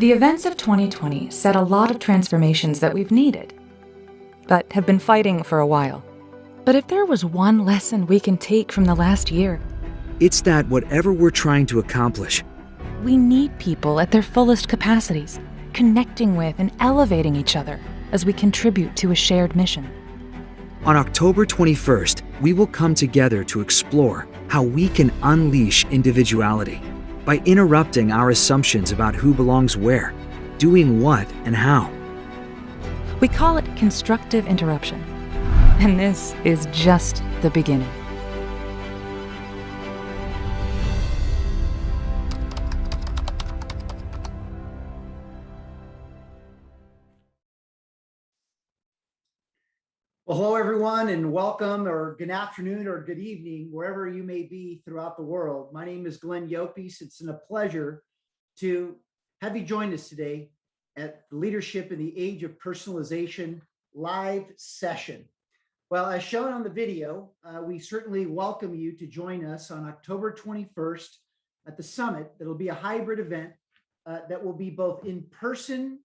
The events of 2020 set a lot of transformations that we've needed, but have been fighting for a while. But if there was one lesson we can take from the last year, it's that whatever we're trying to accomplish, we need people at their fullest capacities, connecting with and elevating each other as we contribute to a shared mission. On October 21st, we will come together to explore how we can unleash individuality by interrupting our assumptions about who belongs where, doing what and how. We call it constructive interruption, and this is just the beginning. Well, hello, everyone, and welcome, or good afternoon, or good evening, wherever you may be throughout the world. My name is Glenn Yopes. It's a pleasure to have you join us today at the Leadership in the Age of Personalization live session. Well, as shown on the video, we certainly welcome you to join us on October 21st at the summit. It'll be a hybrid event that will be both in-person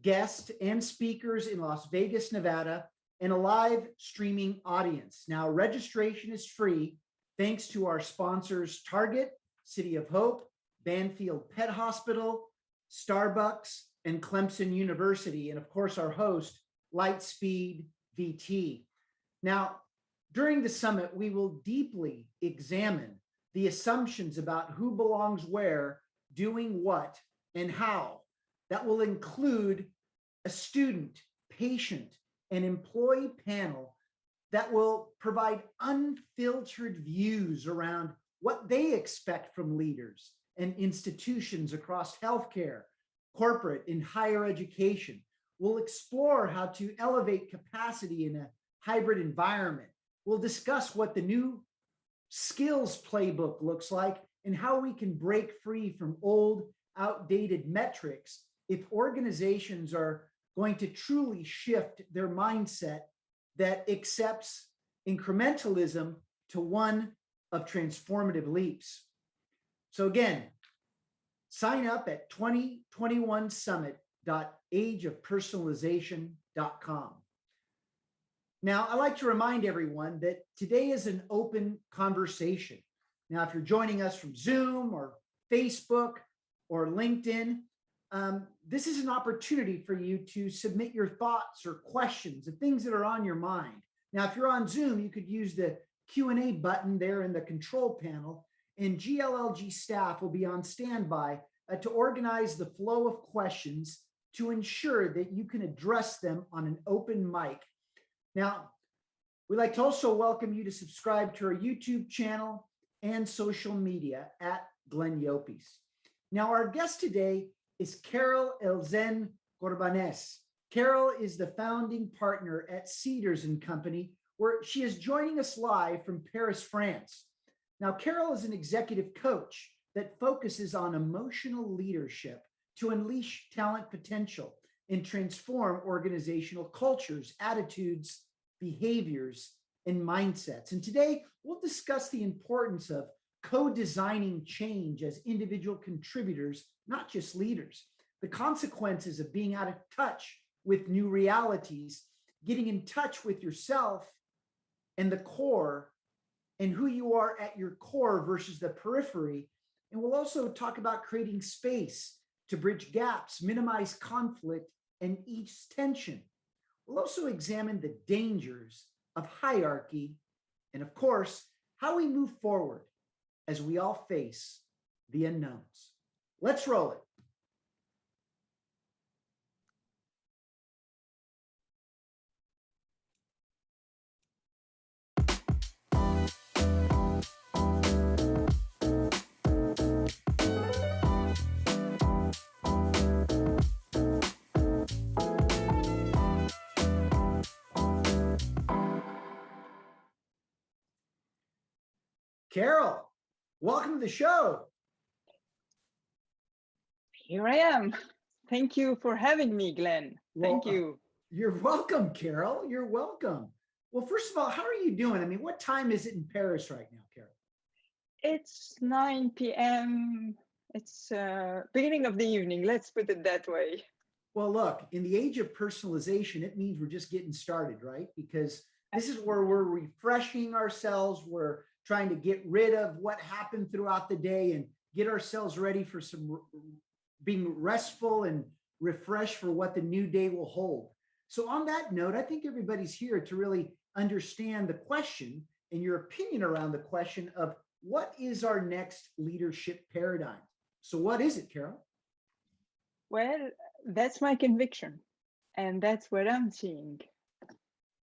guests and speakers in Las Vegas, Nevada, and a live streaming audience. Now, registration is free thanks to our sponsors, Target, City of Hope, Banfield Pet Hospital, Starbucks, and Clemson University, and of course, our host, Lightspeed VT. Now, during the summit, we will deeply examine the assumptions about who belongs where, doing what, and how. That will include a student, patient, an employee panel that will provide unfiltered views around what they expect from leaders and institutions across healthcare, corporate, and higher education. We'll explore how to elevate capacity in a hybrid environment. We'll discuss what the new skills playbook looks like and how we can break free from old, outdated metrics if organizations are going to truly shift their mindset that accepts incrementalism to one of transformative leaps. So again, sign up at 2021summit.ageofpersonalization.com. Now, I like to remind everyone that today is an open conversation. Now, if you're joining us from Zoom or Facebook or LinkedIn, this is an opportunity for you to submit your thoughts or questions, the things that are on your mind. Now, if you're on Zoom, you could use the Q&A button there in the control panel, and GLLG staff will be on standby to organize the flow of questions to ensure that you can address them on an open mic. Now, we'd like to also welcome you to subscribe to our YouTube channel and social media at Glenn Yopes. Now, our guest today is Carole El Zein Corbanese. Carole is the founding partner at Cedars & Company, where she is joining us live from Paris, France. Now, Carole is an executive coach that focuses on emotional leadership to unleash talent potential and transform organizational cultures, attitudes, behaviors, and mindsets. And today, we'll discuss the importance of co-designing change as individual contributors, not just leaders, the consequences of being out of touch with new realities, getting in touch with yourself and the core and who you are at your core versus the periphery. And we'll also talk about creating space to bridge gaps, minimize conflict, and ease tension. We'll also examine the dangers of hierarchy and, of course, how we move forward as we all face the unknowns. Let's roll it. Carole, welcome to the show. Here I am. Thank you for having me, Glenn. Thank you. You're welcome, Carole. You're welcome. Well, first of all, how are you doing? I mean, what time is it in Paris right now, Carole? It's 9 p.m. It's beginning of the evening. Let's put it that way. Well, look, in the age of personalization, it means we're just getting started, right? Because this is where we're refreshing ourselves. We're trying to get rid of what happened throughout the day and get ourselves ready for some being restful and refreshed for what the new day will hold. So on that note, I think everybody's here to really understand the question and your opinion around the question of what is our next leadership paradigm? So what is it, Carole? Well, that's my conviction, and that's what I'm seeing.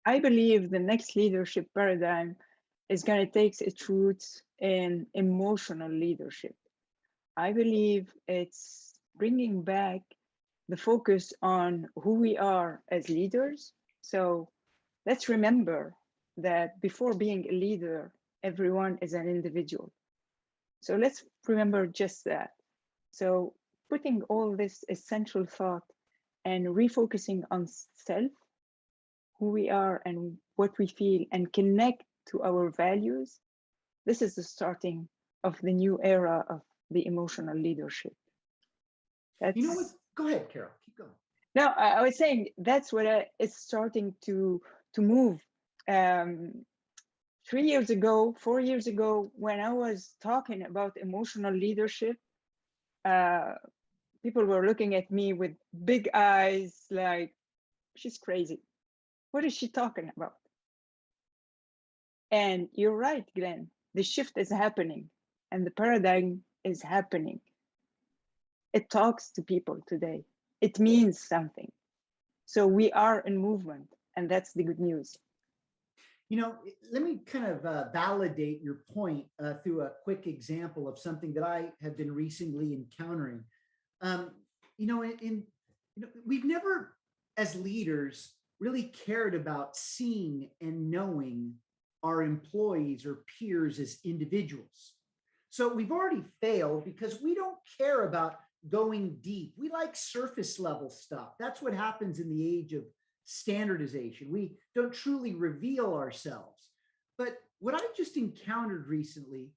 I believe the next leadership paradigm is going to take its roots in emotional leadership. I believe it's bringing back the focus on who we are as leaders. So let's remember that before being a leader, everyone is an individual. So let's remember just that. So putting all this essential thought and refocusing on self, who we are and what we feel, and connect to our values, this is the starting of the new era of the emotional leadership. That's, you know what? Go ahead, Carole. Keep going. No, I was saying that's what it's starting to move. 3 years ago, 4 years ago, when I was talking about emotional leadership, people were looking at me with big eyes like, she's crazy. What is she talking about? And you're right, Glenn, the shift is happening and the paradigm is happening. It talks to people today. It means something. So we are in movement, and that's the good news. You know, let me kind of validate your point through a quick example of something that I have been recently encountering. We've never, as leaders, really cared about seeing and knowing our employees or peers as individuals. So we've already failed because we don't care about going deep. We like surface level stuff. That's what happens in the age of standardization. We don't truly reveal ourselves. But what I just encountered recently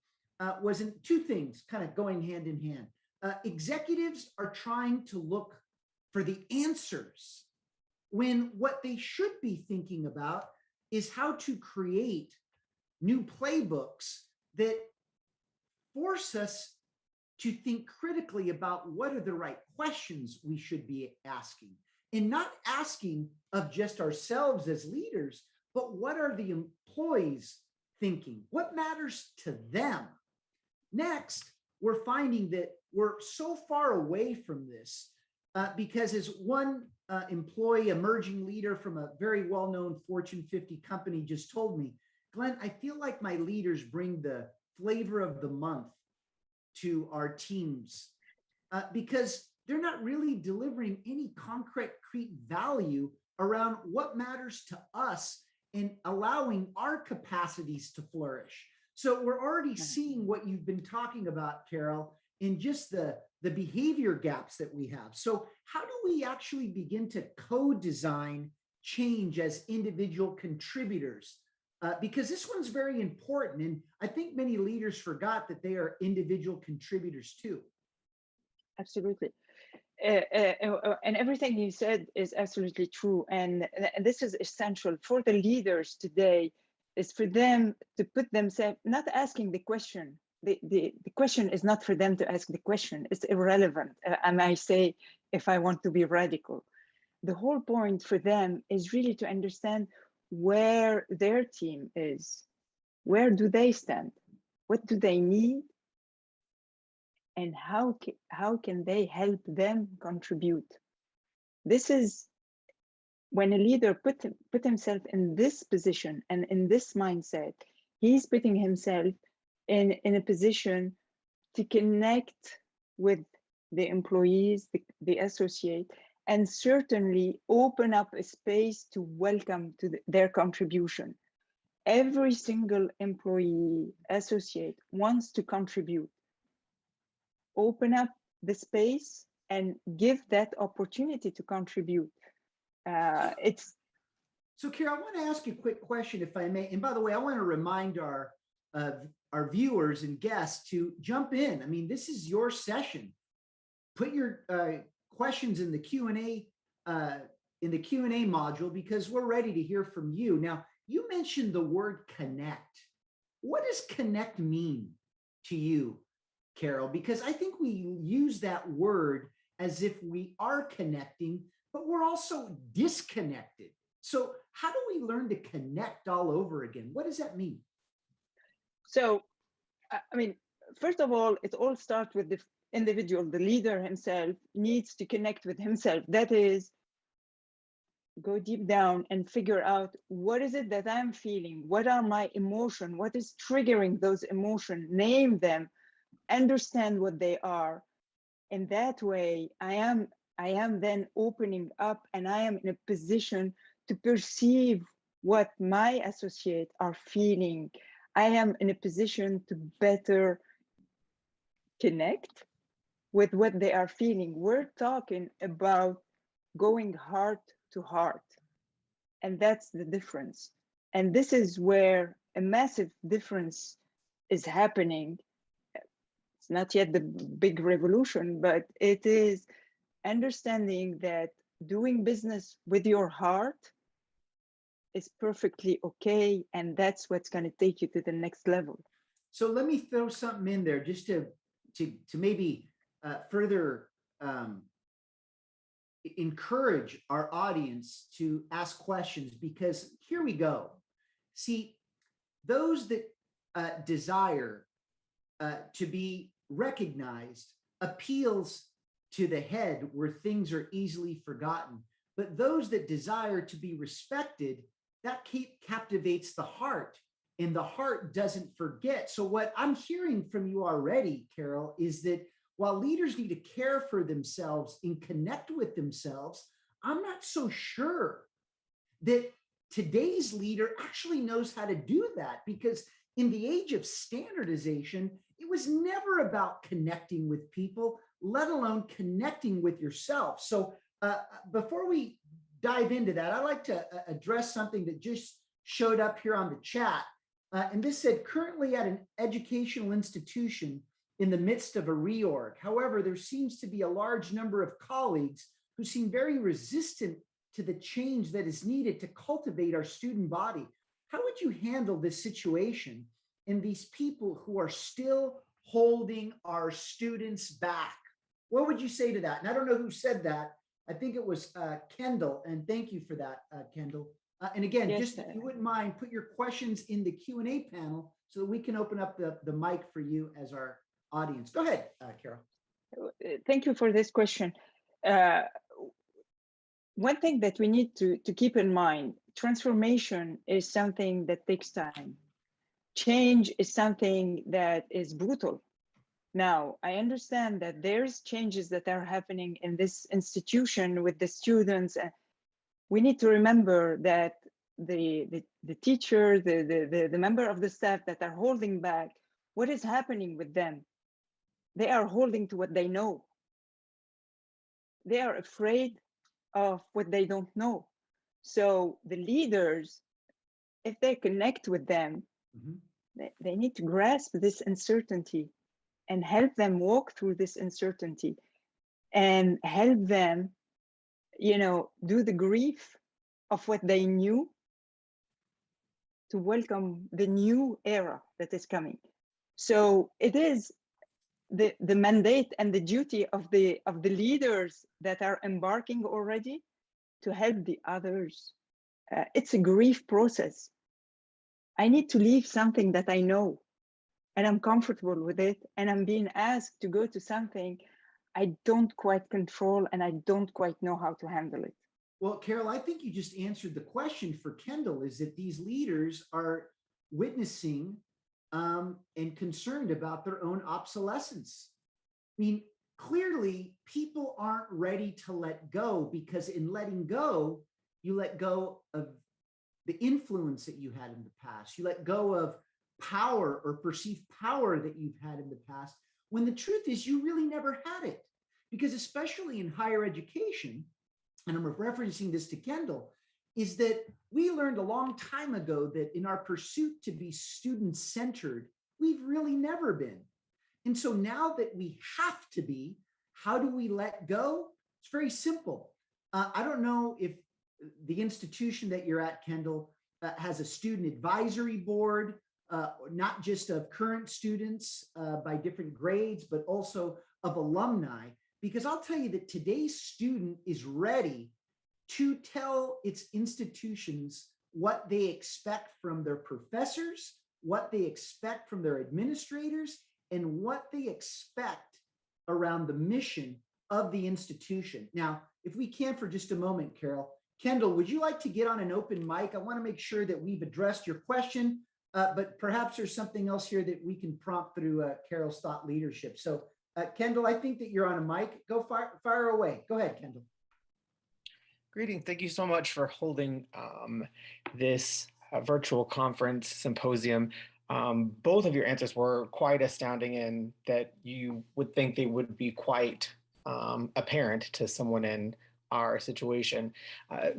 was in two things kind of going hand in hand. Executives are trying to look for the answers when what they should be thinking about is how to create new playbooks that force us to think critically about what are the right questions we should be asking, and not asking of just ourselves as leaders, but what are the employees thinking? What matters to them? Next, we're finding that we're so far away from this because as one employee, emerging leader from a very well-known Fortune 50 company just told me, Glenn, I feel like my leaders bring the flavor of the month to our teams because they're not really delivering any concrete value around what matters to us and allowing our capacities to flourish. So we're already seeing what you've been talking about, Carole, in just the behavior gaps that we have. So how do we actually begin to co-design change as individual contributors? Because this one's very important. And I think many leaders forgot that they are individual contributors too. Absolutely. And everything you said is absolutely true. And this is essential for the leaders today, is for them to put themselves, not asking the question. The question is not for them to ask the question. It's irrelevant. I might say, if I want to be radical. The whole point for them is really to understand where their team is. Where do they stand? What do they need? And how can they help them contribute? This is when a leader put himself in this position and in this mindset, he's putting himself in a position to connect with the employees, the associate, and certainly open up a space to welcome to their contribution. Every single employee, associate wants to contribute. Open up the space and give that opportunity to contribute. So, Carole, I want to ask you a quick question, if I may. And by the way, I want to remind our our viewers and guests to jump in. I mean, this is your session. Put your questions in the Q&A module, because we're ready to hear from you. Now, you mentioned the word connect. What does connect mean to you, Carole? Because I think we use that word as if we are connecting, but we're also disconnected. So how do we learn to connect all over again? What does that mean? So, I mean, first of all, it all starts with the individual. The leader himself needs to connect with himself. That is, go deep down and figure out, what is it that I'm feeling? What are my emotions? What is triggering those emotions? Name them, understand what they are. In that way, I am then opening up, and I am in a position to perceive what my associates are feeling. I am in a position to better connect with what they are feeling. We're talking about going heart to heart, and that's the difference. And this is where a massive difference is happening. It's not yet the big revolution, but it is understanding that doing business with your heart is perfectly okay, and that's what's going to take you to the next level. So let me throw something in there just to maybe further encourage our audience to ask questions, because here we go. See, those that desire to be recognized appeals to the head, where things are easily forgotten. But those that desire to be respected, that captivates the heart, and the heart doesn't forget. So what I'm hearing from you already, Carole, is that while leaders need to care for themselves and connect with themselves, I'm not so sure that today's leader actually knows how to do that, because in the age of standardization, it was never about connecting with people, let alone connecting with yourself. So before we dive into that, I'd like to address something that just showed up here on the chat. And this said, currently at an educational institution in the midst of a reorg. However, there seems to be a large number of colleagues who seem very resistant to the change that is needed to cultivate our student body. How would you handle this situation and these people who are still holding our students back? What would you say to that? And I don't know who said that. I think it was Kendall, and thank you for that, Kendall. And again, Yes, just if you wouldn't mind, put your questions in the Q&A panel so that we can open up the mic for you as our audience. Go ahead, Carole. Thank you for this question. One thing that we need to keep in mind, transformation is something that takes time. Change is something that is brutal. Now, I understand that there's changes that are happening in this institution with the students. We need to remember that the teacher, the member of the staff that are holding back, what is happening with them? They are holding to what they know. They are afraid of what they don't know. So the leaders, if they connect with them, they need to grasp this uncertainty and help them walk through this uncertainty, and help them, do the grief of what they knew to welcome the new era that is coming. So it is the mandate and the duty of the leaders that are embarking already to help the others. It's a grief process. I need to leave something that I know, and I'm comfortable with it, and I'm being asked to go to something I don't quite control, and I don't quite know how to handle it. Well, Carole, I think you just answered the question for Kendall, is that these leaders are witnessing and concerned about their own obsolescence. I mean, clearly people aren't ready to let go, because in letting go, you let go of the influence that you had in the past. You let go of power or perceived power that you've had in the past, when the truth is you really never had it. Because especially in higher education, and I'm referencing this to Kendall, is that we learned a long time ago that in our pursuit to be student-centered, we've really never been. And so now that we have to be, how do we let go? It's very simple. I don't know if the institution that you're at, Kendall, has a student advisory board, not just of current students by different grades, but also of alumni, because I'll tell you that today's student is ready to tell its institutions what they expect from their professors, what they expect from their administrators, and what they expect around the mission of the institution. Now, if we can for just a moment, Carole, Kendall, would you like to get on an open mic? I want to make sure that we've addressed your question, but perhaps there's something else here that we can prompt through Carole's thought leadership. So Kendall, I think that you're on a mic. Go fire away. Go ahead, Kendall. Greeting. Thank you so much for holding this virtual conference symposium. Both of your answers were quite astounding in that you would think they would be quite apparent to someone in our situation.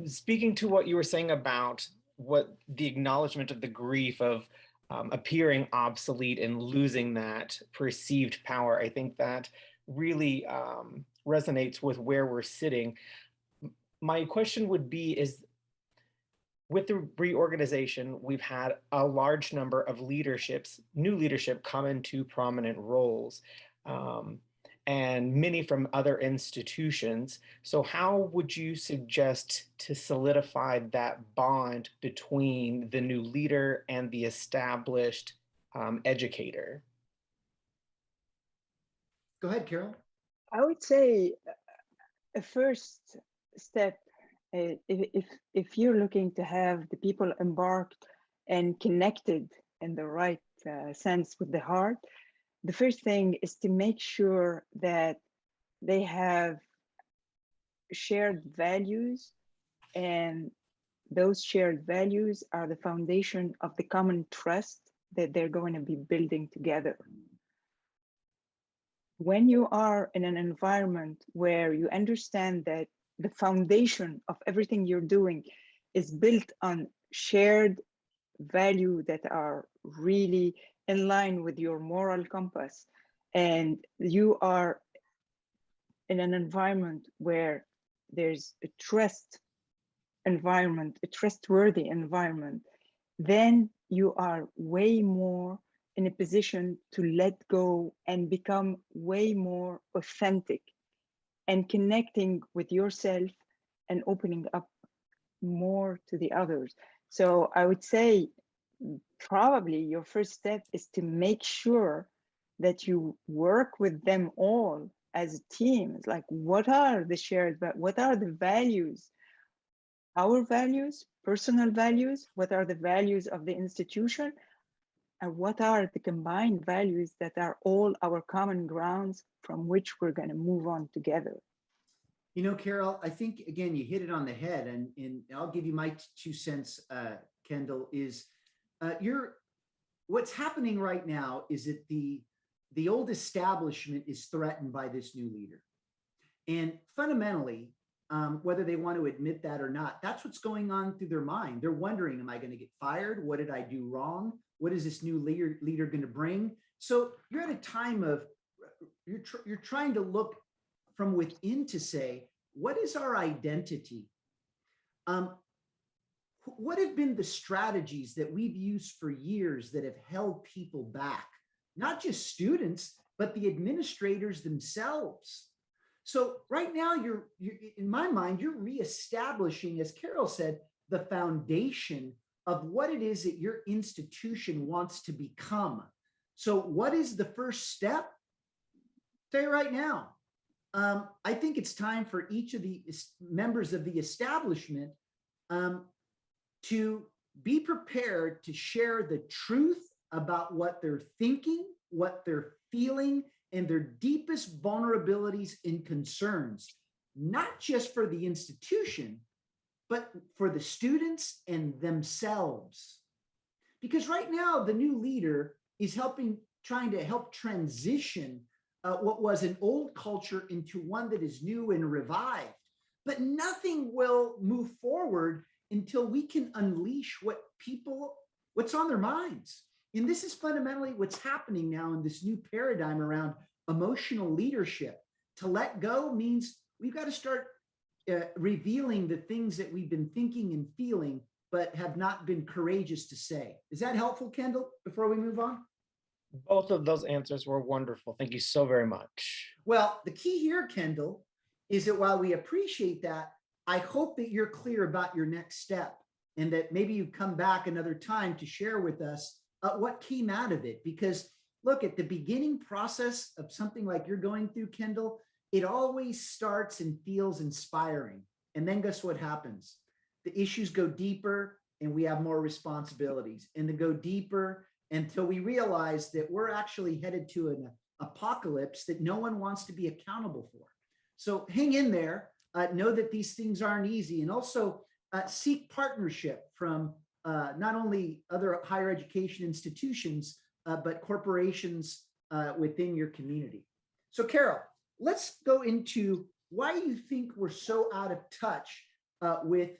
Speaking to what you were saying about what the acknowledgement of the grief of appearing obsolete and losing that perceived power, I think that really resonates with where we're sitting. My question would be, is with the reorganization, we've had a large number of new leadership come into prominent roles, and many from other institutions. So how would you suggest to solidify that bond between the new leader and the established educator? Go ahead, Carole. I would say a first step, if you're looking to have the people embarked and connected in the right sense with the heart, the first thing is to make sure that they have shared values, and those shared values are the foundation of the common trust that they're going to be building together. When you are in an environment where you understand that the foundation of everything you're doing is built on shared value that are really in line with your moral compass, and you are in an environment where there's a trust environment, a trustworthy environment, then you are way more in a position to let go and become way more authentic and connecting with yourself and opening up more to the others. So I would say probably your first step is to make sure that you work with them all as a team. It's like, what are the values? Our values, personal values, what are the values of the institution? And what are the combined values that are all our common grounds from which we're going to move on together? You know, Carole, I think, again, you hit it on the head, and I'll give you my 2 cents, Kendall, is what's happening right now is that the old establishment is threatened by this new leader. And fundamentally, whether they want to admit that or not, that's what's going on through their mind. They're wondering, am I going to get fired? What did I do wrong? What is this new leader going to bring? So you're at a time of, you're trying to look from within to say, what is our identity? What have been the strategies that we've used for years that have held people back? Not just students, but the administrators themselves. So right now, you're in my mind, you're reestablishing, as Carole said, the foundation of what it is that your institution wants to become. So what is the first step? I'll tell you right now, I think it's time for each of the members of the establishment to be prepared to share the truth about what they're thinking, what they're feeling, and their deepest vulnerabilities and concerns, not just for the institution, but for the students and themselves. Because right now, the new leader is trying to help transition what was an old culture into one that is new and revived. But nothing will move forward until we can unleash what's on their minds. And this is fundamentally what's happening now in this new paradigm around emotional leadership. To let go means we've got to start revealing the things that we've been thinking and feeling, but have not been courageous to say. Is that helpful, Kendall, before we move on? Both of those answers were wonderful. Thank you so very much. Well, the key here, Kendall, is that while we appreciate that, I hope that you're clear about your next step and that maybe you come back another time to share with us what came out of it. Because look, at the beginning process of something like you're going through, Kendall, it always starts and feels inspiring. And then guess what happens? The issues go deeper and we have more responsibilities, and they go deeper until we realize that we're actually headed to an apocalypse that no one wants to be accountable for. So hang in there, know that these things aren't easy, and also seek partnership from not only other higher education institutions, but corporations within your community. So Carole, let's go into why you think we're so out of touch with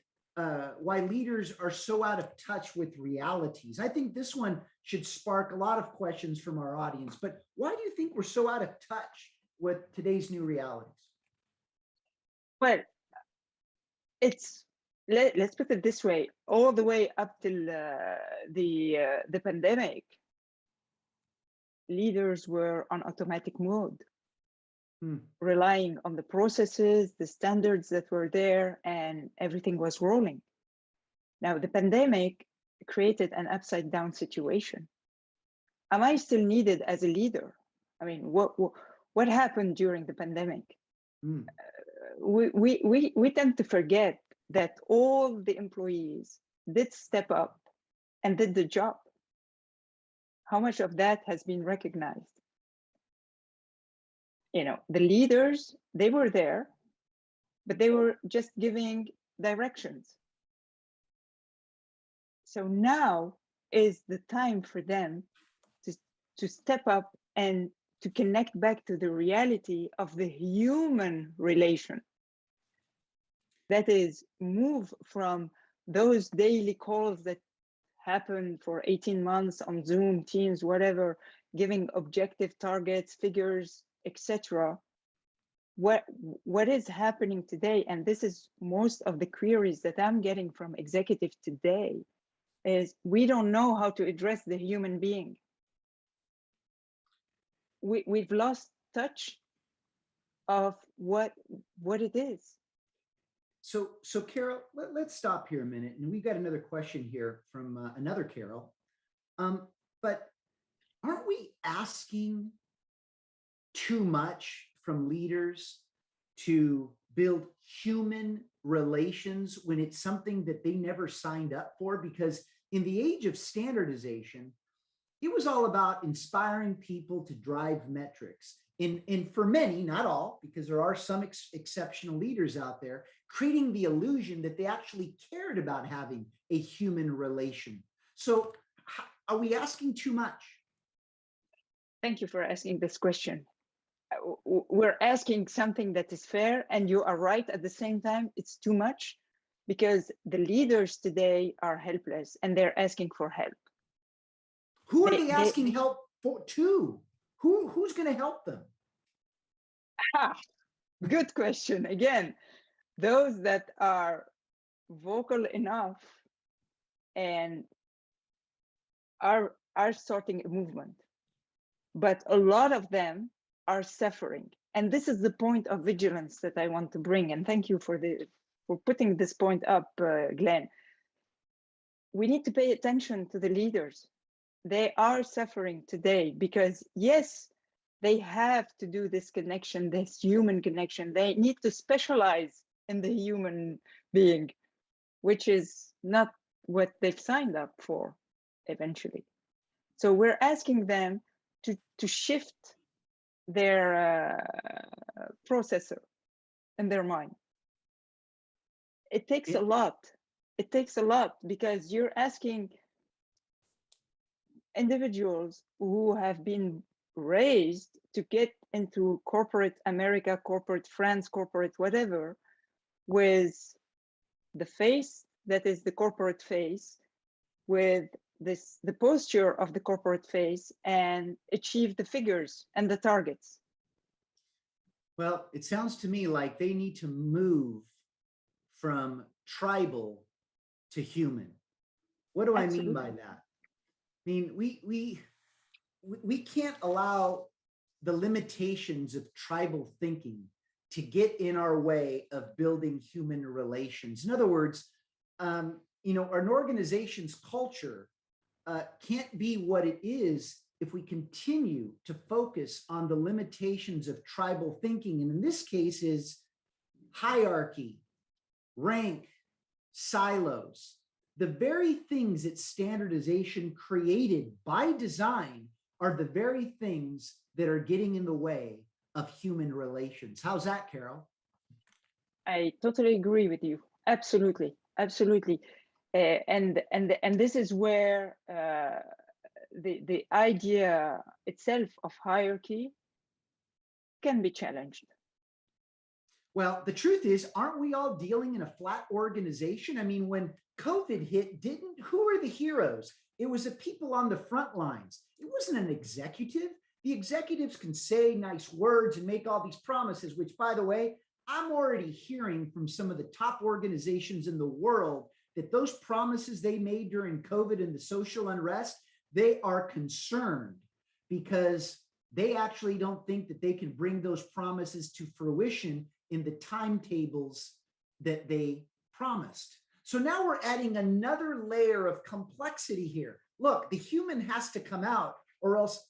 why leaders are so out of touch with realities. I think this one should spark a lot of questions from our audience, but why do you think we're so out of touch with today's new realities? Well, let's put it this way, all the way up till the pandemic, leaders were on automatic mode, relying on the processes, the standards that were there, and everything was rolling. Now, the pandemic created an upside down situation. Am I still needed as a leader? I mean, what happened during the pandemic? We tend to forget that all the employees did step up and did the job. How much of that has been recognized? You know, the leaders, they were there, but they were just giving directions. So now is the time for them to step up and to connect back to the reality of the human relation. That is, move from those daily calls that happen for 18 months on Zoom, Teams, whatever, giving objective targets, figures, etc. What is happening today, and this is most of the queries that I'm getting from executives today, is we don't know how to address the human being. We've lost touch of what it is. So Carole, let's stop here a minute, and we've got another question here from another Carole. But aren't we asking too much from leaders to build human relations when it's something that they never signed up for? Because in the age of standardization, it was all about inspiring people to drive metrics. And for many, not all, because there are some exceptional leaders out there, creating the illusion that they actually cared about having a human relation. So are we asking too much? Thank you for asking this question. We're asking something that is fair, and you are right at the same time, it's too much, because the leaders today are helpless and they're asking for help. Who are they asking help for to? Who's going to help them? Good question. Again, those that are vocal enough and are starting a movement, but a lot of them are suffering. And this is the point of vigilance that I want to bring. And thank you for putting this point up, Glenn. We need to pay attention to the leaders. They are suffering today because, yes, they have to do this connection, this human connection. They need to specialize in the human being, which is not what they've signed up for eventually. So we're asking them to shift their processor in their mind. It takes a lot. It takes a lot because you're asking individuals who have been raised to get into corporate America, corporate France, corporate whatever, with the face that is the corporate face, with the posture of the corporate face and achieve the figures and the targets? Well, it sounds to me like they need to move from tribal to human. What do I mean by that? I mean, we can't allow the limitations of tribal thinking to get in our way of building human relations. In other words, you know, an organization's culture can't be what it is if we continue to focus on the limitations of tribal thinking. And in this case is hierarchy, rank, silos, the very things that standardization created by design are the very things that are getting in the way of human relations. How's that, Carole? I totally agree with you. Absolutely, absolutely. And this is where the idea itself of hierarchy can be challenged. Well, the truth is, aren't we all dealing in a flat organization? I mean, when COVID hit, who were the heroes? It was the people on the front lines. It wasn't an executive. The executives can say nice words and make all these promises, which, by the way, I'm already hearing from some of the top organizations in the world that those promises they made during COVID and the social unrest, they are concerned because they actually don't think that they can bring those promises to fruition in the timetables that they promised. So now we're adding another layer of complexity here. Look, the human has to come out, or else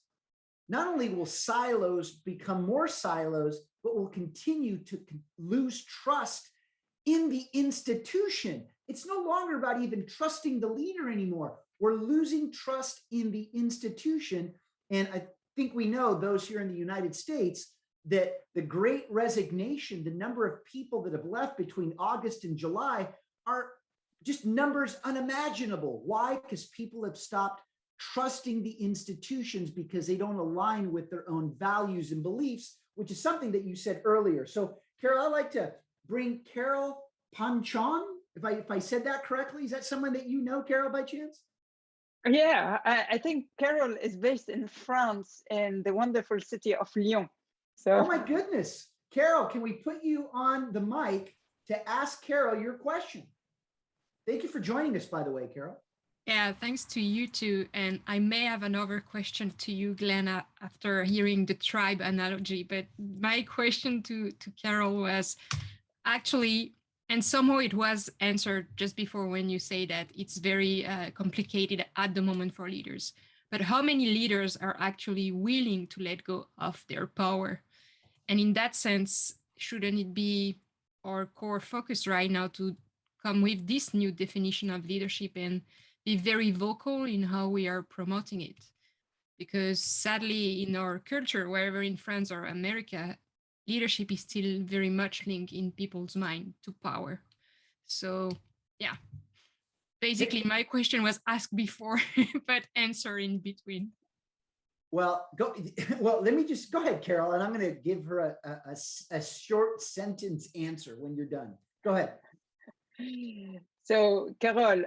not only will silos become more silos, but we'll continue to lose trust in the institution. It's no longer about even trusting the leader anymore. We're losing trust in the institution. And I think we know, those here in the United States, that the Great Resignation, the number of people that have left between August and July, are just numbers unimaginable. Why? Because people have stopped trusting the institutions because they don't align with their own values and beliefs, which is something that you said earlier. So, Carole, I'd like to bring Carole Panchon, if I said that correctly. Is that someone that you know, Carole, by chance? Yeah, I think Carole is based in France, in the wonderful city of Lyon. So, oh my goodness. Carole, can we put you on the mic to ask Carole your question? Thank you for joining us, by the way, Carole. Yeah, thanks to you too. And I may have another question to you, Glenn, after hearing the tribe analogy. But my question to Carole was actually, and somehow it was answered just before when you say that it's very complicated at the moment for leaders. But how many leaders are actually willing to let go of their power? And in that sense, shouldn't it be our core focus right now to come with this new definition of leadership and be very vocal in how we are promoting it? Because sadly, in our culture, wherever in France or America, leadership is still very much linked in people's mind to power. So yeah, basically my question was asked before, but answer in between. Well, let me just go ahead, Carole, and I'm going to give her a short sentence answer when you're done. Go ahead. So, Carole,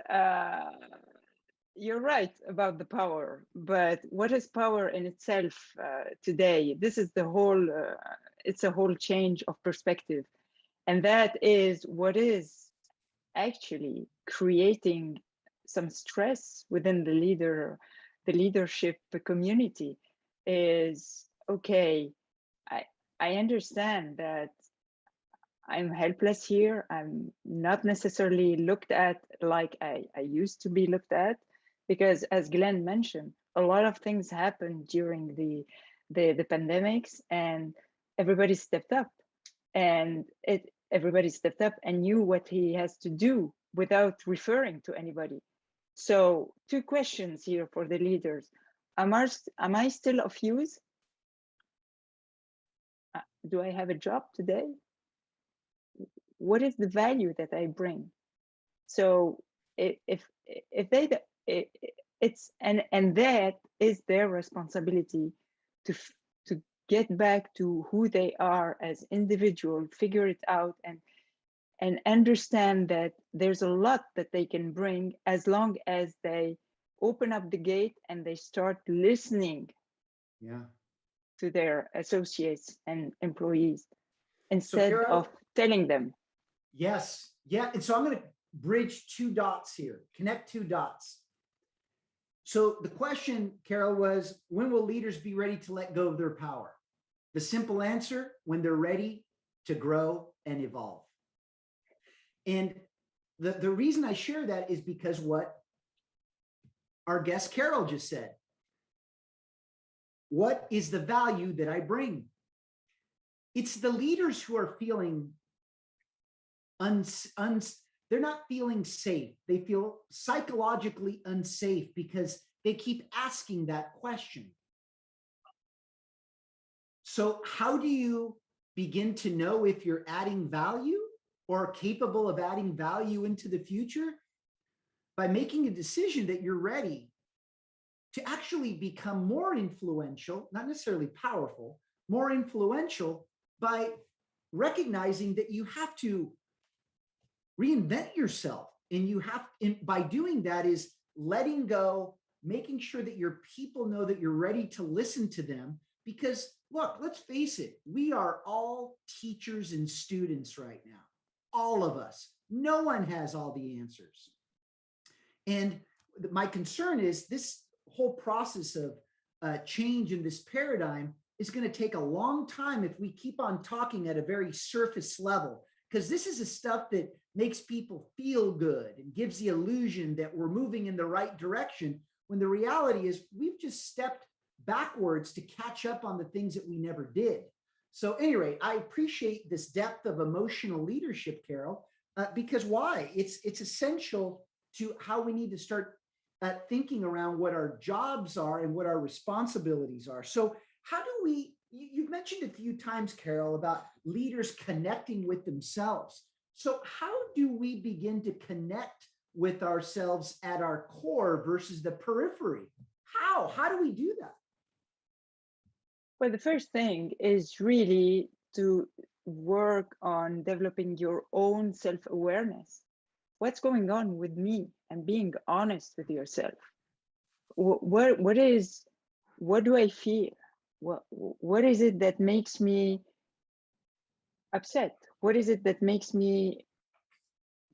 you're right about the power, but what is power in itself today? This is the whole, it's a whole change of perspective. And that is what is actually creating some stress within the leadership community is, okay, I understand that I'm helpless here. I'm not necessarily looked at like I used to be looked at, because as Glenn mentioned, a lot of things happened during the pandemics, and everybody stepped up, and everybody stepped up and knew what he has to do without referring to anybody. So 2 questions here for the leaders. Am I still of use? Do I have a job today? What is the value that I bring? So if they, it's and that is their responsibility to get back to who they are as individual, figure it out, and understand that there's a lot that they can bring as long as they open up the gate and they start listening to their associates and employees instead Carole, of telling them. Yes. Yeah. And so I'm going to bridge two dots here, connect two dots. So the question, Carole, was when will leaders be ready to let go of their power? The simple answer, when they're ready to grow and evolve. And the reason I share that is because what our guest Carole just said. What is the value that I bring? It's the leaders who are feeling they're not feeling safe. They feel psychologically unsafe because they keep asking that question. So how do you begin to know if you're adding value or capable of adding value into the future? By making a decision that you're ready to actually become more influential, not necessarily powerful, more influential by recognizing that you have to reinvent yourself. And you have, by doing that, is letting go, making sure that your people know that you're ready to listen to them. Because look, let's face it, we are all teachers and students right now. All of us. No one has all the answers. And my concern is this whole process of change in this paradigm is going to take a long time if we keep on talking at a very surface level, because this is the stuff that makes people feel good and gives the illusion that we're moving in the right direction, when the reality is we've just stepped backwards to catch up on the things that we never did. So anyway, I appreciate this depth of emotional leadership, Carole, because why? It's essential to how we need to start thinking around what our jobs are and what our responsibilities are. So how do we, you've mentioned a few times, Carole, about leaders connecting with themselves. So how do we begin to connect with ourselves at our core versus the periphery? How do we do that? Well, the first thing is really to work on developing your own self-awareness. What's going on with me, and being honest with yourself. What do I feel? What is it that makes me upset? What is it that makes me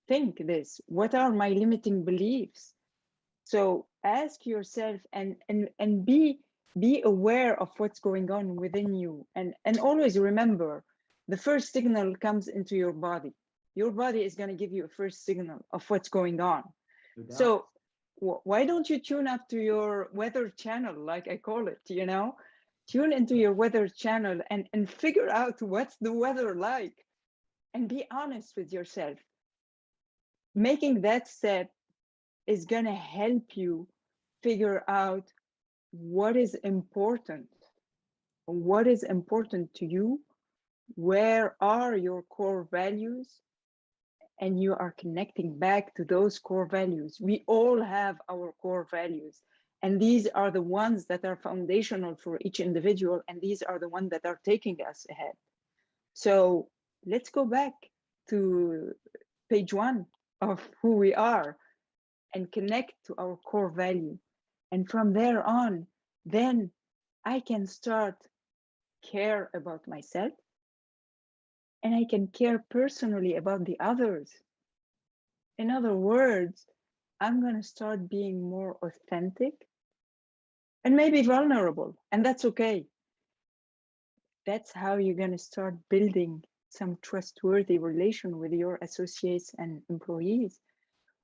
think this? What are my limiting beliefs? So ask yourself and be aware of what's going on within you, and always remember, the first signal comes into your body. Your body is going to give you a first signal of what's going on. So why don't you tune up to your weather channel, like I call it, tune into your weather channel and figure out what's the weather like, and be honest with yourself. Making that step is going to help you figure out what is important to you, where are your core values, and you are connecting back to those core values. We all have our core values, and these are the ones that are foundational for each individual, and these are the ones that are taking us ahead. So let's go back to page 1 of who we are and connect to our core value. And from there on, then I can start care about myself, and I can care personally about the others. In other words, I'm going to start being more authentic and maybe vulnerable, and that's okay. That's how you're going to start building some trustworthy relation with your associates and employees,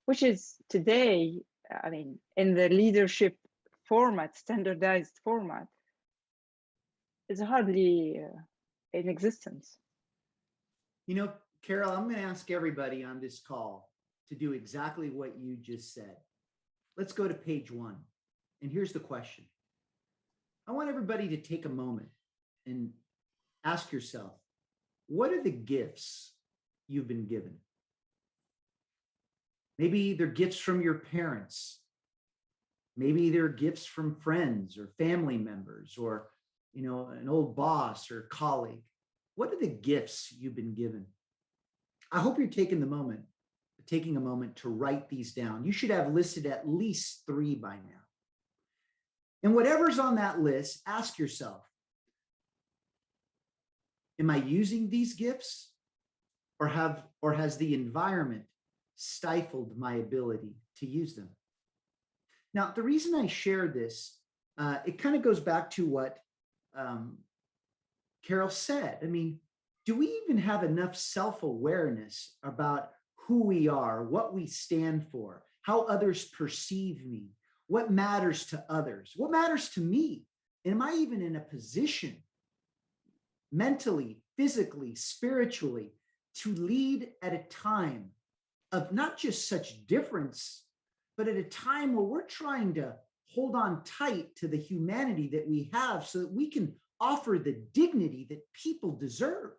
which is today, I mean, in the leadership format, standardized format, is hardly in existence. Carole, I'm going to ask everybody on this call to do exactly what you just said. Let's go to page 1. And here's the question. I want everybody to take a moment and ask yourself, what are the gifts you've been given? Maybe they're gifts from your parents. Maybe they're gifts from friends or family members, or an old boss or colleague. What are the gifts you've been given? I hope you're taking the moment taking a moment to write these down. You should have listed at least 3 by now. And whatever's on that list, ask yourself, am I using these gifts, or has the environment stifled my ability to use them? Now, the reason I share this, it kind of goes back to what Carole said. I mean, do we even have enough self-awareness about who we are, what we stand for, how others perceive me, what matters to others, what matters to me? And am I even in a position mentally, physically, spiritually to lead at a time of not just such difference, but at a time where we're trying to hold on tight to the humanity that we have so that we can offer the dignity that people deserve?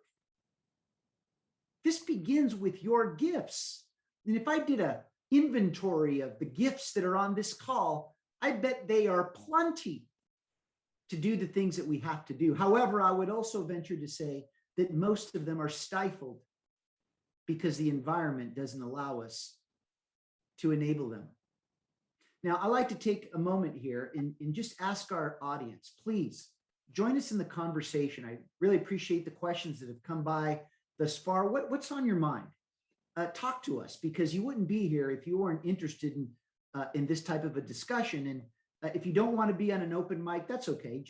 This begins with your gifts. And if I did an inventory of the gifts that are on this call, I bet they are plenty to do the things that we have to do. However, I would also venture to say that most of them are stifled because the environment doesn't allow us to enable them. Now, I like to take a moment here and just ask our audience, please join us in the conversation. I really appreciate the questions that have come by thus far. What's on your mind? Talk to us, because you wouldn't be here if you weren't interested in this type of a discussion. And if you don't want to be on an open mic, that's okay.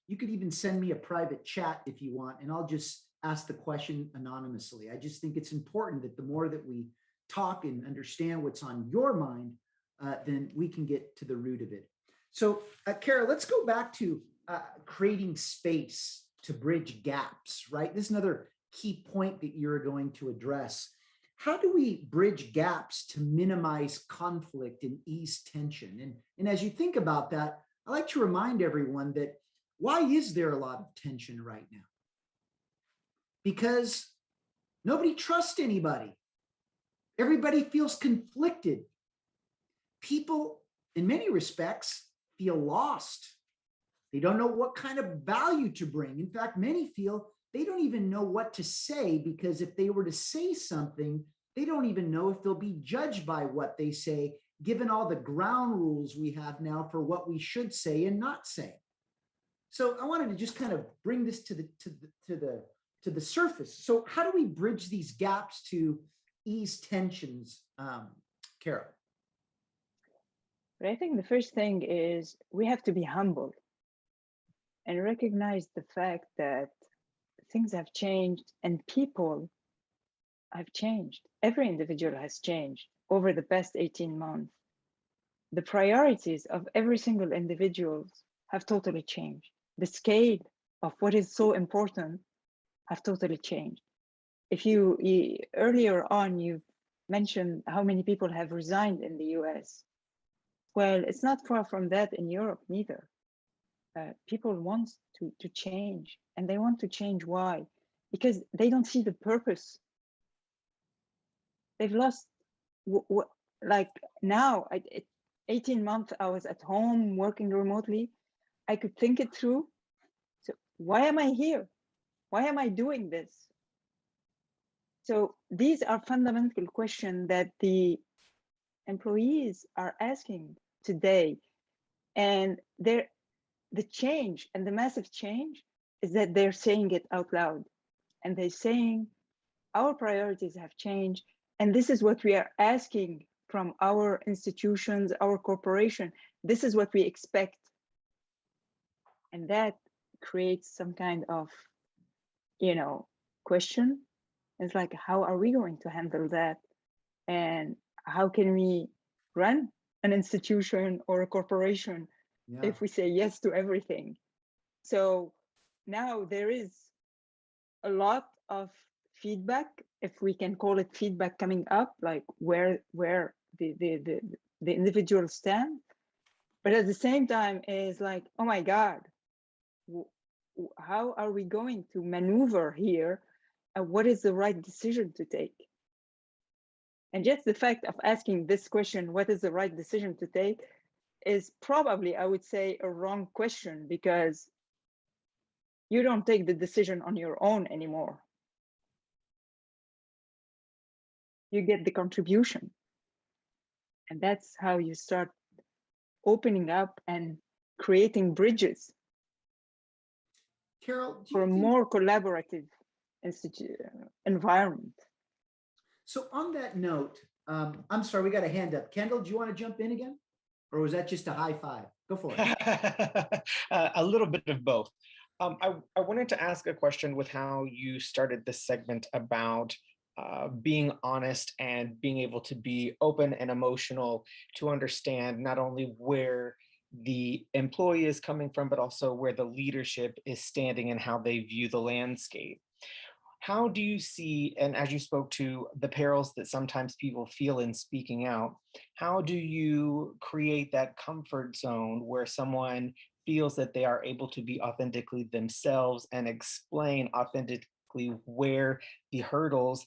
You could even send me a private chat if you want, and I'll just ask the question anonymously. I just think it's important that the more that we talk and understand what's on your mind, then we can get to the root of it. So, Carole, let's go back to creating space to bridge gaps, right? This is another key point that you're going to address. How do we bridge gaps to minimize conflict and ease tension? And as you think about that, I like to remind everyone that why is there a lot of tension right now? Because nobody trusts anybody. Everybody feels conflicted. People, in many respects, feel lost. They don't know what kind of value to bring. In fact, many feel they don't even know what to say, because if they were to say something, they don't even know if they'll be judged by what they say, given all the ground rules we have now for what we should say and not say. So I wanted to just kind of bring this to the surface. So how do we bridge these gaps to ease tensions, Carole? But I think the first thing is we have to be humble and recognize the fact that things have changed and people have changed. Every individual has changed over the past 18 months. The priorities of every single individual have totally changed. The scale of what is so important have totally changed. If you earlier on, you mentioned how many people have resigned in the US. Well, it's not far from that in Europe neither. People want to change, and they want to change. Why? Because they don't see the purpose. They've lost, like now, 18 months I was at home working remotely. I could think it through. So why am I here? Why am I doing this? So these are fundamental questions that the employees are asking today. And the change, and the massive change, is that they're saying it out loud. And they're saying, our priorities have changed. And this is what we are asking from our institutions, our corporation. This is what we expect. And that creates some kind of, question. It's like, how are we going to handle that? And how can we run an institution or a corporation if we say yes to everything? So now there is a lot of feedback, if we can call it feedback, coming up, like where the individual stand. But at the same time is like, oh my God, how are we going to maneuver here? And what is the right decision to take? And just the fact of asking this question, what is the right decision to take, is probably, I would say, a wrong question, because you don't take the decision on your own anymore. you get the contribution. And that's how you start opening up and creating bridges Carole, do for you a think, more collaborative environment. so on that note, I'm sorry, we got a hand up. Kendall, do you want to jump in again? Or was that just a high five? Go for it. A little bit of both. I wanted to ask a question with how you started this segment about being honest and being able to be open and emotional to understand not only where the employee is coming from, but also where the leadership is standing and how they view the landscape. How do you see, and as you spoke to the perils that sometimes people feel in speaking out, how do you create that comfort zone where someone feels that they are able to be authentically themselves and explain authentically the hurdles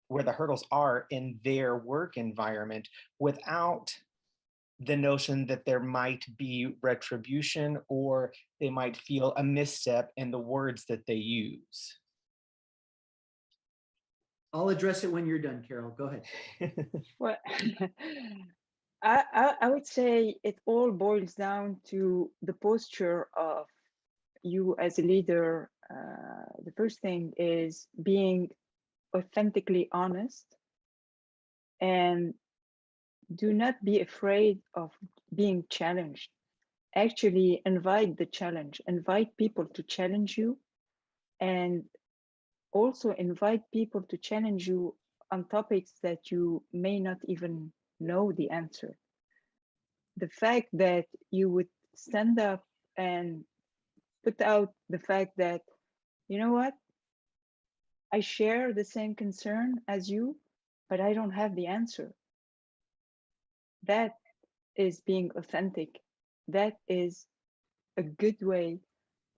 where the hurdles are in their work environment without the notion that there might be retribution or they might feel a misstep in the words that they use? I'll address it when you're done, Carole. Go ahead. Well, I would say it all boils down to the posture of you as a leader. The first thing is being authentically honest, and do not be afraid of being challenged. Actually invite the challenge, invite people to challenge you, and also invite people to challenge you on topics that you may not even know the answer. The fact that you would stand up and put out the fact that, you know what, I share the same concern as you, but I don't have the answer. That is being authentic. That is a good way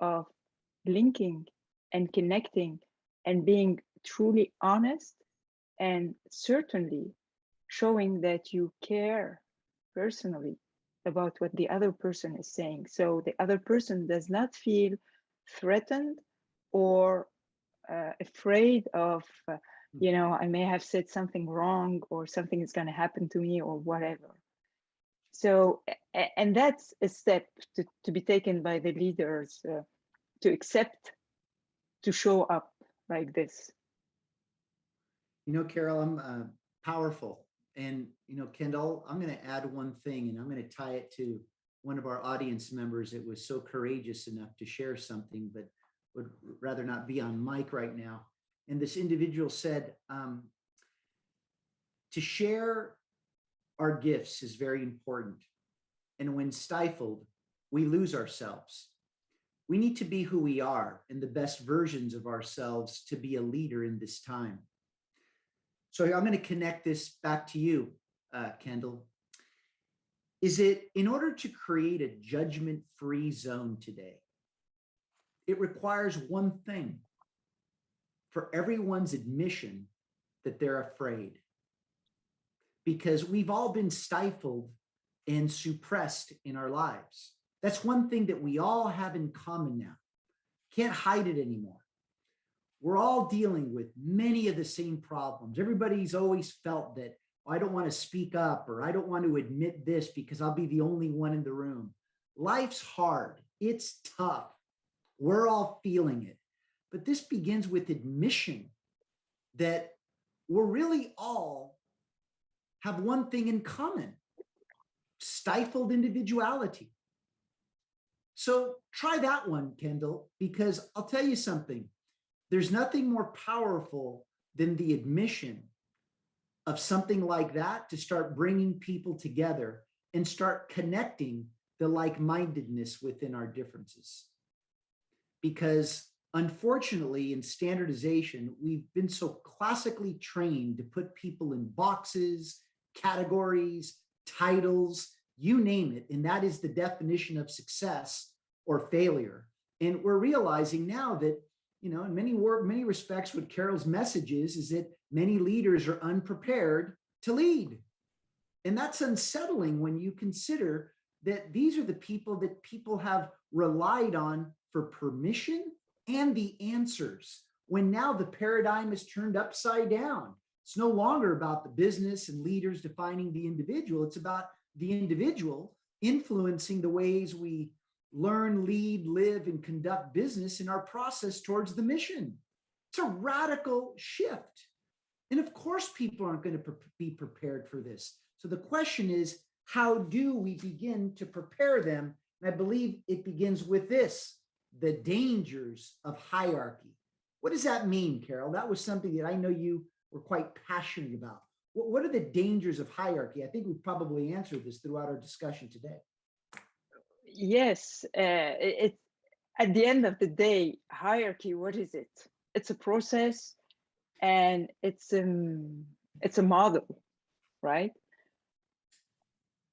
of linking and connecting and being truly honest, and certainly showing that you care personally about what the other person is saying. So the other person does not feel threatened or afraid of, I may have said something wrong or something is going to happen to me or whatever. So, and that's a step to be taken by the leaders to accept, to show up like this. Carole, I'm powerful. And, Kendall, I'm going to add one thing, and I'm going to tie it to one of our audience members that was so courageous enough to share something, but would rather not be on mic right now. And this individual said, to share our gifts is very important. And when stifled, we lose ourselves. We need to be who we are and the best versions of ourselves to be a leader in this time. So I'm going to connect this back to you, Kendall. Is it in order to create a judgment-free zone today, it requires one thing: for everyone's admission that they're afraid. Because we've all been stifled and suppressed in our lives. That's one thing that we all have in common now. Can't hide it anymore. We're all dealing with many of the same problems. Everybody's always felt that, I don't want to speak up, or I don't want to admit this because I'll be the only one in the room. Life's hard. It's tough. We're all feeling it. But this begins with admission that we're really all have one thing in common: stifled individuality. So try that one, Kendall, because I'll tell you something. There's nothing more powerful than the admission of something like that to start bringing people together and start connecting the like-mindedness within our differences. Because unfortunately, in standardization, we've been so classically trained to put people in boxes, categories, titles, you name it. And that is the definition of success or failure. And we're realizing now that, in many respects, what Carole's message is that many leaders are unprepared to lead. And that's unsettling when you consider that these are the people that people have relied on for permission and the answers, when now the paradigm is turned upside down. It's no longer about the business and leaders defining the individual. It's about the individual influencing the ways we learn, lead, live, and conduct business in our process towards the mission. It's a radical shift. And of course, people aren't going to be prepared for this. So the question is, how do we begin to prepare them? And I believe it begins with this: the dangers of hierarchy. What does that mean, Carole? That was something that I know you were quite passionate about. What are the dangers of hierarchy? I think we've probably answered this throughout our discussion today. Yes, it's at the end of the day, hierarchy, what is it? It's a process, and it's a model, right?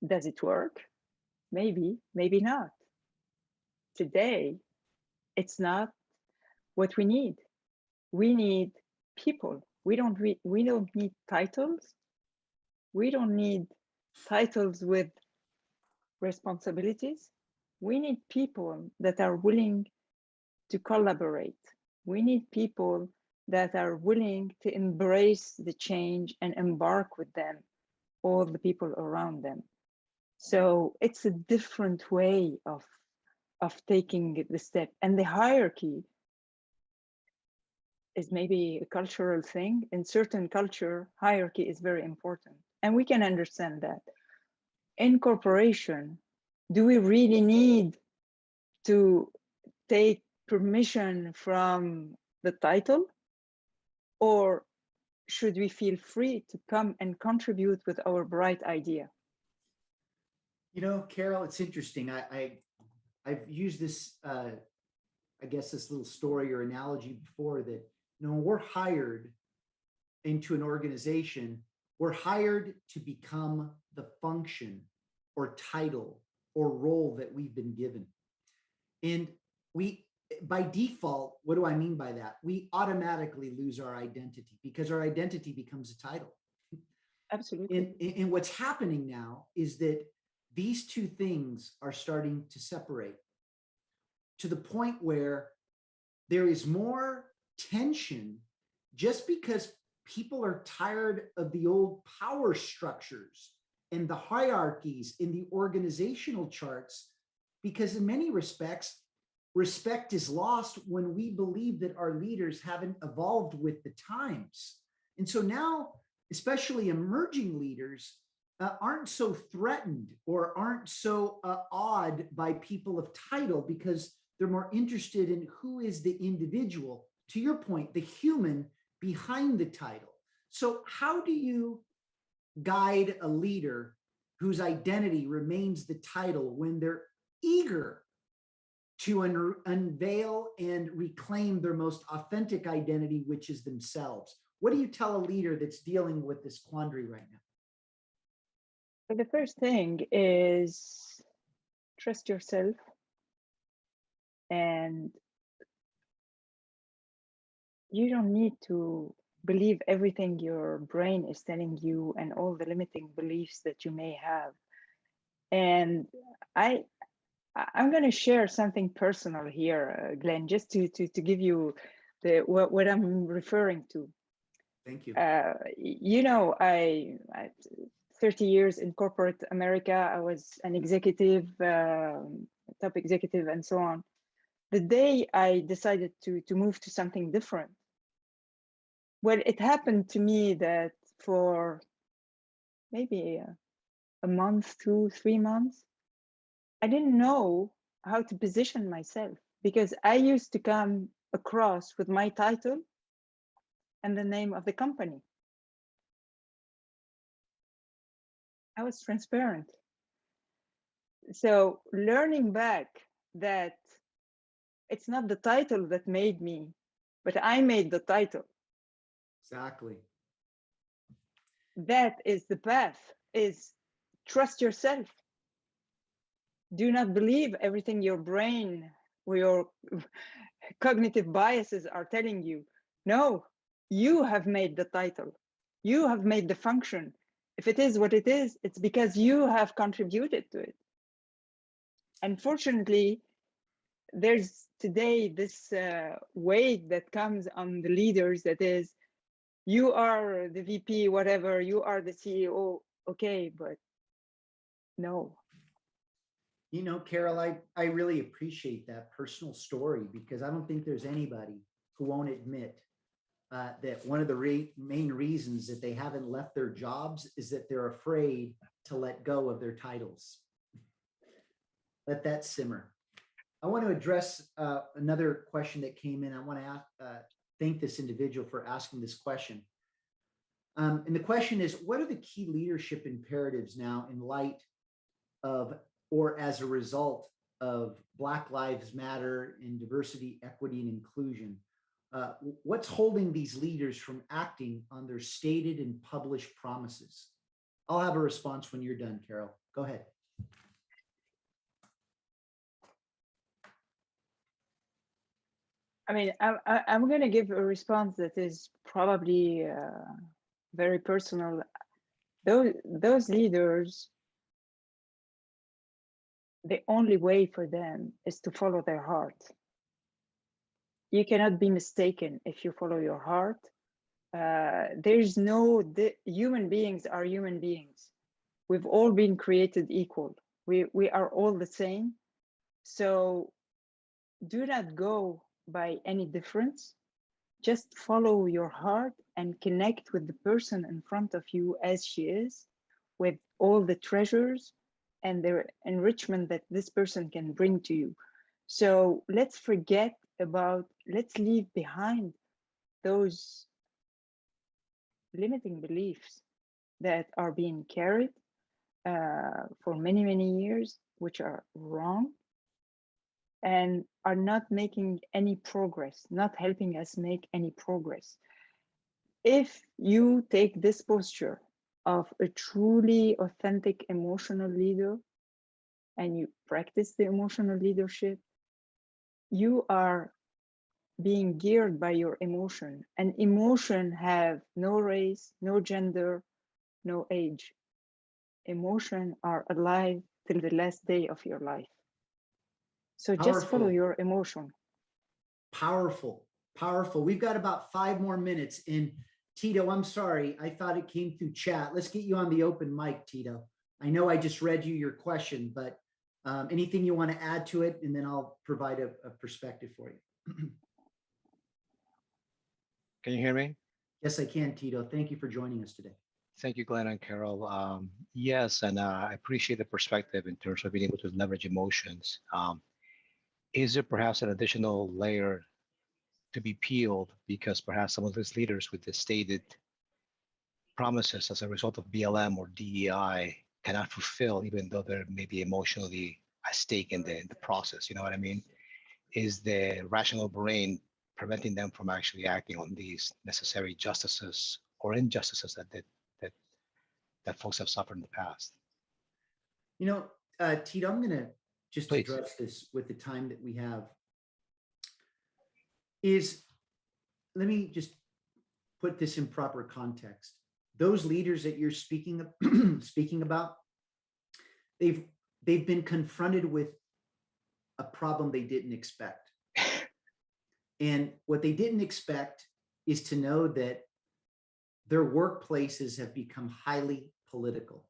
Does it work? Maybe, maybe not. Today, it's not what we need. We need people. We don't need titles. We don't need titles with responsibilities. We need people that are willing to collaborate. We need people that are willing to embrace the change and embark with them, all the people around them. So it's a different way of taking the step. And the hierarchy is maybe a cultural thing. In certain culture, hierarchy is very important. And we can understand that. In corporation, do we really need to take permission from the title? Or should we feel free to come and contribute with our bright idea? You know, Carole, it's interesting. I've used this, I guess, this little story or analogy before that, you know, when we're hired into an organization, we're hired to become the function or title or role that we've been given. And we, by default, what do I mean by that? We automatically lose our identity because our identity becomes a title. Absolutely. And what's happening now is that these two things are starting to separate to the point where there is more tension just because people are tired of the old power structures and the hierarchies in the organizational charts, because in many respects, respect is lost when we believe that our leaders haven't evolved with the times. And so now, especially emerging leaders, aren't so threatened or aren't so awed by people of title because they're more interested in who is the individual, to your point, the human behind the title. So how do you guide a leader whose identity remains the title when they're eager to unveil and reclaim their most authentic identity, which is themselves? What do you tell a leader that's dealing with this quandary right now? So the first thing is trust yourself, and you don't need to believe everything your brain is telling you and all the limiting beliefs that you may have. And I'm going to share something personal here, Glenn, just to give you what I'm referring to. Thank you. You know, I 30 years in corporate America, I was an executive, top executive, and so on. The day I decided to move to something different, well, it happened to me that for maybe a month, 2-3 months, I didn't know how to position myself because I used to come across with my title and the name of the company. I was transparent. So learning back that it's not the title that made me, but I made the title. Exactly. That is the path, is trust yourself. Do not believe everything your brain or your cognitive biases are telling you. No, you have made the title. You have made the function. If it is what it is, it's because you have contributed to it. Unfortunately, there's today this weight that comes on the leaders that is, you are the VP, whatever, you are the CEO, okay, but no. You know, Carol, I really appreciate that personal story, because I don't think there's anybody who won't admit that one of the main reasons that they haven't left their jobs is that they're afraid to let go of their titles. Let that simmer. I want to address another question that came in. I want to thank this individual for asking this question. And the question is, what are the key leadership imperatives now in light of, or as a result of, Black Lives Matter and diversity, equity, and inclusion? What's holding these leaders from acting on their stated and published promises? I'll have a response when you're done, Carol. Go ahead. I mean, I'm going to give a response that is probably very personal. Those leaders, the only way for them is to follow their heart. You cannot be mistaken if you follow your heart. There's no, human beings are human beings. We've all been created equal. We are all the same. So do not go by any difference. Just follow your heart and connect with the person in front of you as she is, with all the treasures and the enrichment that this person can bring to you. So let's leave behind those limiting beliefs that are being carried for many, many years, which are wrong and are not making any progress, not helping us make any progress. If you take this posture of a truly authentic emotional leader and you practice the emotional leadership, you are being geared by your emotion, and emotion have no race, no gender, no age. Emotion are alive till the last day of your life. So just follow your emotion. Powerful, powerful. We've got about 5 more minutes. And Tito, I'm sorry, I thought it came through chat. Let's get you on the open mic, Tito. I know I just read you your question, but anything you want to add to it, and then I'll provide a perspective for you. Can you hear me? Yes, I can, Tito. Thank you for joining us today. Thank you, Glenn and Carol. Yes, and I appreciate the perspective in terms of being able to leverage emotions. Is there perhaps an additional layer to be peeled, because perhaps some of these leaders with the stated promises as a result of BLM or DEI cannot fulfill, even though there may be emotionally at stake in the process? You know what I mean? Is the rational brain preventing them from actually acting on these necessary justices or injustices that folks have suffered in the past? You know, Tito, I'm going to just Please address this with the time that we have. Let me just put this in proper context. Those leaders that you're speaking about, they've been confronted with a problem they didn't expect. And what they didn't expect is to know that their workplaces have become highly political.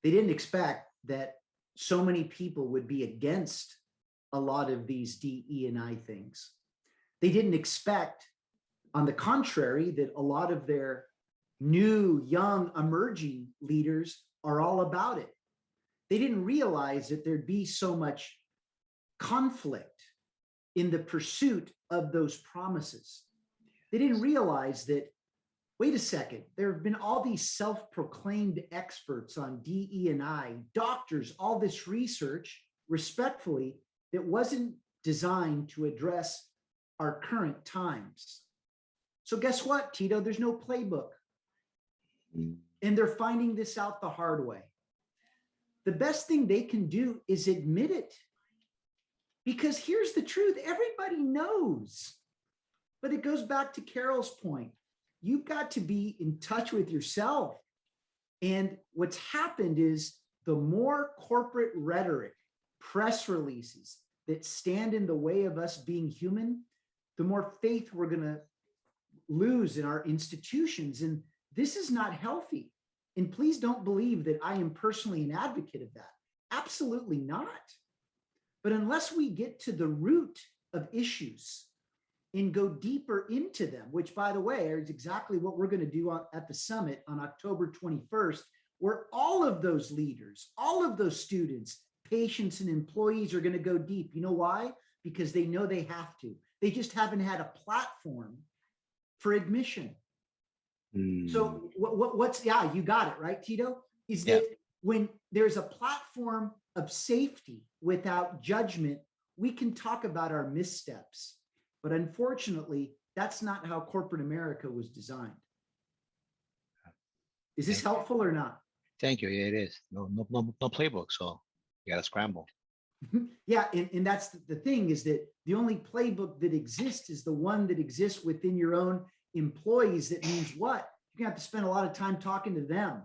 They didn't expect that so many people would be against a lot of these DE&I things. They didn't expect, on the contrary, that a lot of their new, young, emerging leaders are all about it. They didn't realize that there'd be so much conflict in the pursuit of those promises. They didn't realize that, wait a second, there have been all these self-proclaimed experts on DE&I, doctors, all this research, respectfully, that wasn't designed to address our current times. So guess what, Tito? There's no playbook. And they're finding this out the hard way. The best thing they can do is admit it. Because here's the truth, everybody knows. But it goes back to Carol's point. You've got to be in touch with yourself. And what's happened is the more corporate rhetoric, press releases that stand in the way of us being human, the more faith we're going to lose in our institutions. And this is not healthy. And please don't believe that I am personally an advocate of that. Absolutely not. But unless we get to the root of issues and go deeper into them, which, by the way, is exactly what we're going to do at the summit on October 21st, where all of those leaders, all of those students, patients, and employees are going to go deep. You know why? Because they know they have to. They just haven't had a platform for admission. So what's, yeah, you got it, right, Tito? Is that when there's a platform of safety without judgment, we can talk about our missteps. But unfortunately, that's not how corporate America was designed. Is this helpful or not? Thank you. Yeah, it is. No playbook, so you gotta scramble. Yeah, and that's the thing, is that the only playbook that exists is the one that exists within your own employees. That means what? You're gonna have to spend a lot of time talking to them.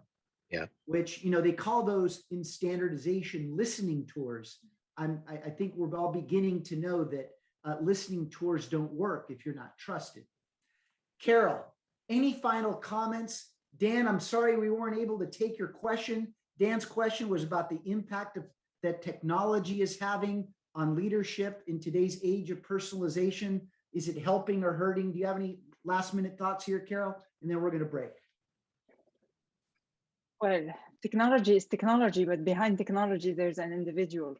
Yeah. Which, you know, they call those in standardization listening tours. I think we're all beginning to know that listening tours don't work if you're not trusted. Carole, any final comments? Dan, I'm sorry we weren't able to take your question. Dan's question was about the impact that technology is having on leadership in today's age of personalization. Is it helping or hurting? Do you have any last minute thoughts here, Carole? And then we're going to break. Well, technology is technology, but behind technology, there's an individual,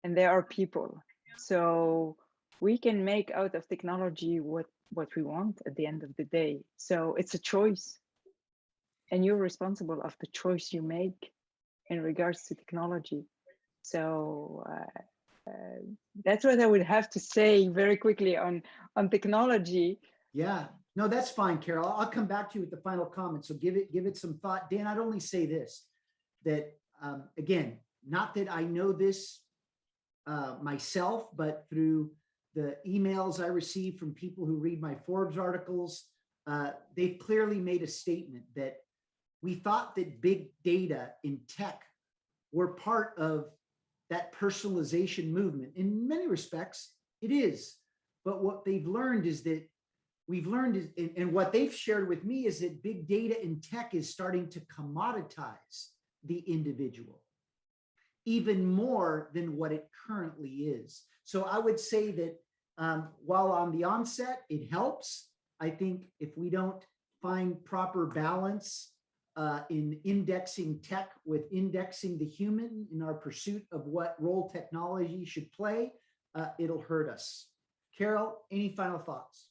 and there are people. So we can make out of technology what we want at the end of the day. So it's a choice, and you're responsible of the choice you make in regards to technology. So that's what I would have to say very quickly on technology. Yeah, no, that's fine, Carole. I'll come back to you with the final comment. So give it some thought. Dan, I'd only say this, that again, not that I know this myself, but through the emails I receive from people who read my Forbes articles, they've clearly made a statement that we thought that big data in tech were part of that personalization movement. In many respects, it is. But what they've learned is that and what they've shared with me is that big data in tech is starting to commoditize the individual even more than what it currently is. So I would say that while on the onset, it helps. I think if we don't find proper balance in indexing tech with indexing the human in our pursuit of what role technology should play, it'll hurt us. Carole, any final thoughts?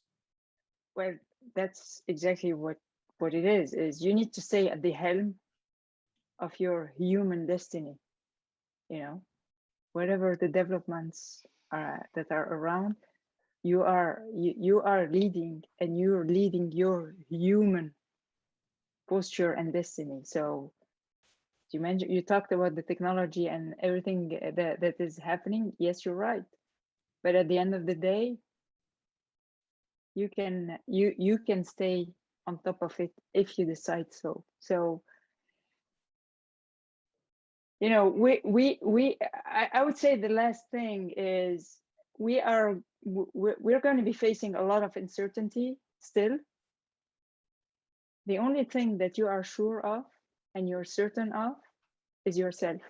Well, that's exactly what it is you need to stay at the helm of your human destiny. You know, whatever the developments that are around, you are leading, and you're leading your human posture and destiny. So you talked about the technology and everything that is happening. Yes, you're right. But at the end of the day, you can stay on top of it if you decide so. So, you know, I would say the last thing is we're going to be facing a lot of uncertainty still. The only thing that you are sure of and you're certain of is yourself.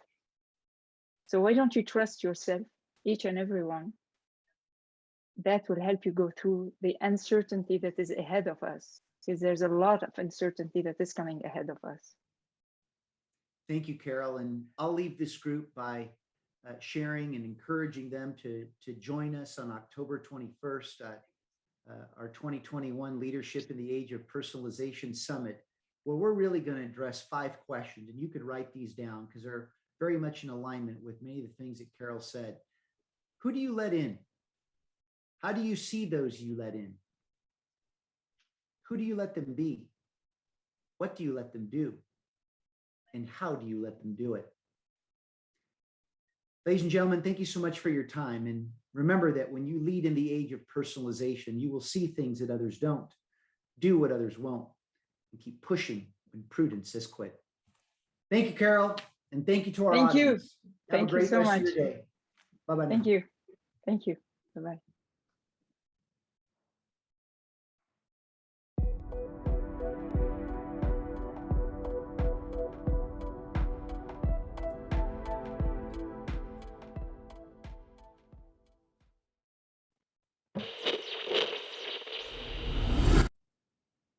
So why don't you trust yourself, each and every one? That will help you go through the uncertainty that is ahead of us, because there's a lot of uncertainty that is coming ahead of us. Thank you, Carole. And I'll leave this group by sharing and encouraging them to join us on October 21st, our 2021 Leadership in the Age of Personalization Summit, where we're really going to address 5 questions. And you could write these down because they're very much in alignment with many of the things that Carole said. Who do you let in? How do you see those you let in? Who do you let them be? What do you let them do? And how do you let them do it? Ladies and gentlemen, thank you so much for your time. And remember that when you lead in the age of personalization, you will see things that others don't, do what others won't, and keep pushing when prudence has quit. Thank you, Carole. And thank you to our audience. Thank you so much. Have a great rest of your day. Bye-bye now. Thank you. Thank you. Bye-bye.